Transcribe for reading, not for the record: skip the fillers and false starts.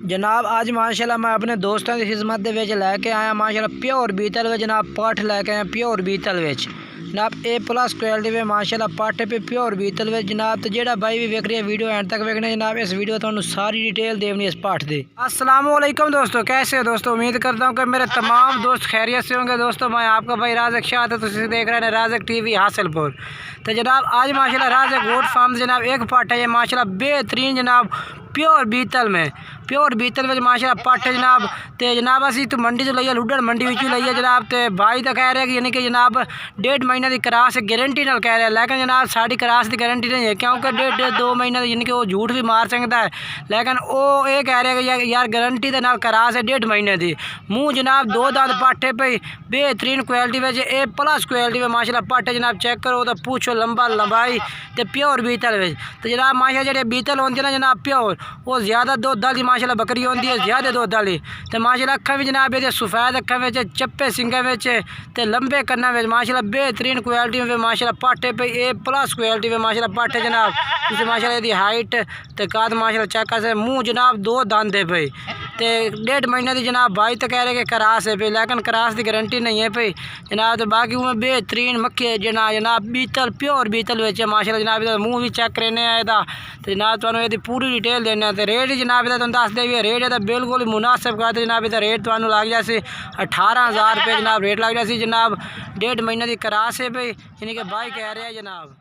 जनाब आज माशाल्लाह मैं अपने दोस्तों की खिदमत दे विच लैके आया माशाल्लाह प्योर बीतल वे जनाब पठ लैके आया प्योर बीतल विच जनाब A+ क्वालिटी वे माशाल्लाह पठ पे प्योर बीतल वे जनाब। तो जेड़ा भाई भी वेख रही है वीडियो एंड तक वेखना जनाब। इस वीडियो तो सारी डिटेल देनी इस पाठ दे। अस्सलाम वालेकुम दोस्तों, कैसे हो दोस्तों? उम्मीद करता हूँ कि मेरे तमाम दोस्त खैरियत से होंगे। दोस्तों मैं आपका भाई राज़क शाह था, तुम देख रहे हैं राज़क TV हासिलपुर। तो जनाब आज माशाल्लाह राज़क गोट फार्म जनाब एक पाठ है माशाल्लाह बेहतरीन जनाब प्योर बीतल में माशाल्लाह पट है जनाब। तो जनाब असी तो मंडी से लईए लुडर मंडी विचों लईए जनाब। तो भाई तो कह रहे हैं कि यानी कि जनाब 1.5 महीने की क्रास गारंटी नाल कह रहे हैं, लेकिन जनाब साड़ी क्रास की गारंटी नहीं है क्योंकि 1.5-2 महीने यानी कि वो झूठ भी मार सकता है। लेकिन वो ये कह रहे हैं कि यार गारंटी के नाल क्रास है 1.5 महीने की। मुँह जनाब 2 दांत पाठे पे बेहतरीन क्वालिटी में A+ क्वालिटी में माशाल्लाह पट है जनाब। चेक करो तो पूछो लंबा लंबाई तो प्योर बीतल में। तो जनाब माशाल्लाह जेडे बीतल होंगे ना जनाब प्योर वो ज़्यादा दुध वाली माशाल्लाह बकरी होती है, ज़्यादा दुध वाली। तो माशाल्लाह अखा भी जनाब ये सफ़ेद अखा में चप्पे सिंगा में तो लंबे कन्ना में माशाल्लाह बेहतरीन क्वालिटी में माशाल्लाह पाटे पे A+ क्वालिटी में माशाल्लाह पाटे जनाब। इसे माशाल्लाह यदि हाइट तो काद माशाल्लाह चेक कर से मुँह जनाब 2 दांते पे तो 1.5 महीने की जनाब। भाई तो कह रहे कि क्रास है पे, लेकिन क्रास की गारंटी नहीं है पे जनाब। तो बाकी वो बेहतरीन मक्खी जनाब बीतल प्योर बीतल वेचे माशाल्लाह जनाब। इधर मुँह भी चेक करने आए था तो जनाब तुहानू यदि पूरी डिटेल देने। तो रेट ही जनाब इधर तुम दस दे रेट है बिल्कुल ही मुनासिब कर जनाब। इधर रेट तुहानू लग जाए 18,000 रुपये जनाब रेट लग जाए जनाब। 1.5 महीने की क्रास है पे यानी कि भाई कह रहे हैं जनाब।